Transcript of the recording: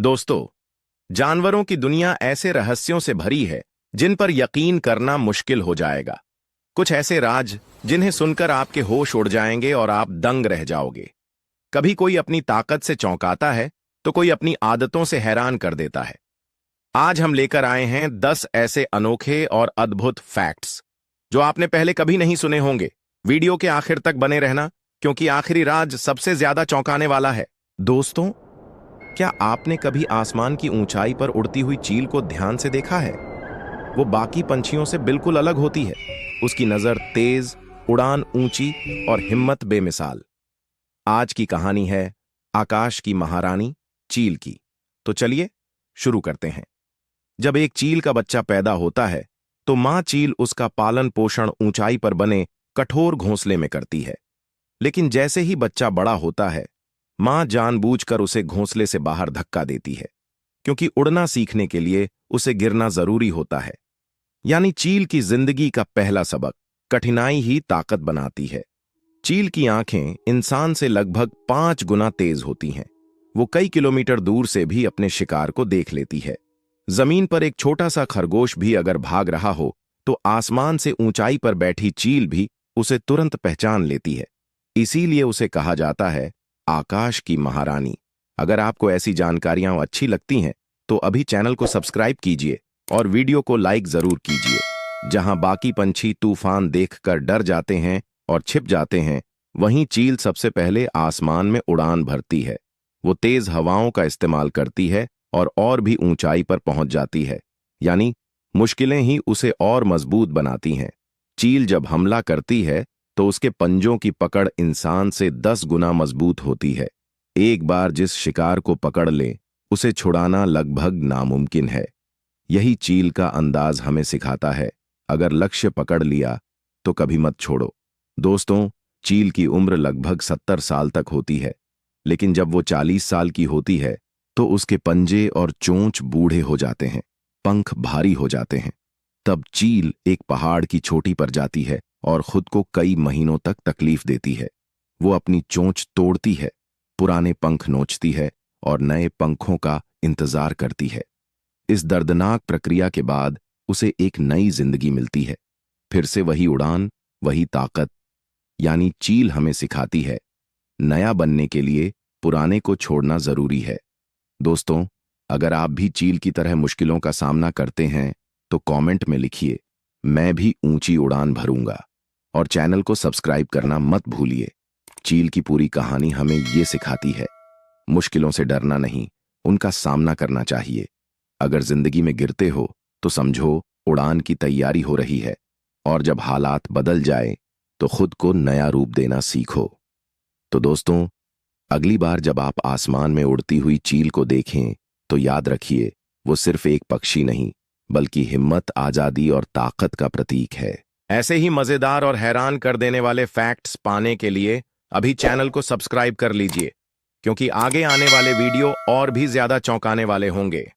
दोस्तों, जानवरों की दुनिया ऐसे रहस्यों से भरी है जिन पर यकीन करना मुश्किल हो जाएगा। कुछ ऐसे राज जिन्हें सुनकर आपके होश उड़ जाएंगे और आप दंग रह जाओगे। कभी कोई अपनी ताकत से चौंकाता है तो कोई अपनी आदतों से हैरान कर देता है। आज हम लेकर आए हैं 10 ऐसे अनोखे और अद्भुत फैक्ट्स जो आपने पहले कभी नहीं सुने होंगे। वीडियो के आखिर तक बने रहना, क्योंकि आखिरी राज सबसे ज्यादा चौंकाने वाला है। दोस्तों, क्या आपने कभी आसमान की ऊंचाई पर उड़ती हुई चील को ध्यान से देखा है? वो बाकी पंछियों से बिल्कुल अलग होती है। उसकी नजर तेज, उड़ान ऊंची और हिम्मत बेमिसाल। आज की कहानी है आकाश की महारानी चील की। तो चलिए शुरू करते हैं। जब एक चील का बच्चा पैदा होता है तो मां चील उसका पालन पोषण ऊंचाई पर बने कठोर घोंसले में करती है। लेकिन जैसे ही बच्चा बड़ा होता है, मां जानबूझकर उसे घोंसले से बाहर धक्का देती है, क्योंकि उड़ना सीखने के लिए उसे गिरना जरूरी होता है। यानी चील की जिंदगी का पहला सबक कठिनाई ही ताकत बनाती है। चील की आंखें इंसान से लगभग 5 गुना तेज होती हैं। वो कई किलोमीटर दूर से भी अपने शिकार को देख लेती है। जमीन पर एक छोटा सा खरगोश भी अगर भाग रहा हो तो आसमान से ऊंचाई पर बैठी चील भी उसे तुरंत पहचान लेती है। इसीलिए उसे कहा जाता है आकाश की महारानी। अगर आपको ऐसी जानकारियां अच्छी लगती हैं तो अभी चैनल को सब्सक्राइब कीजिए और वीडियो को लाइक जरूर कीजिए। जहां बाकी पंछी तूफान देखकर डर जाते हैं और छिप जाते हैं, वहीं चील सबसे पहले आसमान में उड़ान भरती है। वो तेज हवाओं का इस्तेमाल करती है और भी ऊंचाई पर पहुंच जाती है। यानी मुश्किलें ही उसे और मजबूत बनाती हैं। चील जब हमला करती है तो उसके पंजों की पकड़ इंसान से 10 गुना मजबूत होती है। एक बार जिस शिकार को पकड़ ले, उसे छुड़ाना लगभग नामुमकिन है। यही चील का अंदाज हमें सिखाता है, अगर लक्ष्य पकड़ लिया तो कभी मत छोड़ो। दोस्तों, चील की उम्र लगभग 70 साल तक होती है, लेकिन जब वो 40 साल की होती है तो उसके पंजे और चोंच बूढ़े हो जाते हैं, पंख भारी हो जाते हैं। तब चील एक पहाड़ की चोटी पर जाती है और खुद को कई महीनों तक तकलीफ देती है। वो अपनी चोंच तोड़ती है, पुराने पंख नोचती है और नए पंखों का इंतजार करती है। इस दर्दनाक प्रक्रिया के बाद उसे एक नई जिंदगी मिलती है। फिर से वही उड़ान, वही ताकत। यानी चील हमें सिखाती है, नया बनने के लिए पुराने को छोड़ना जरूरी है। दोस्तों, अगर आप भी चील की तरह मुश्किलों का सामना करते हैं तो कमेंट में लिखिए, मैं भी ऊंची उड़ान भरूंगा। और चैनल को सब्सक्राइब करना मत भूलिए। चील की पूरी कहानी हमें ये सिखाती है, मुश्किलों से डरना नहीं, उनका सामना करना चाहिए। अगर जिंदगी में गिरते हो तो समझो उड़ान की तैयारी हो रही है, और जब हालात बदल जाए तो खुद को नया रूप देना सीखो। तो दोस्तों, अगली बार जब आप आसमान में उड़ती हुई चील को देखें तो याद रखिए, वो सिर्फ एक पक्षी नहीं, बल्कि हिम्मत, आजादी और ताकत का प्रतीक है। ऐसे ही मजेदार और हैरान कर देने वाले फैक्ट्स पाने के लिए अभी चैनल को सब्सक्राइब कर लीजिए, क्योंकि आगे आने वाले वीडियो और भी ज्यादा चौंकाने वाले होंगे।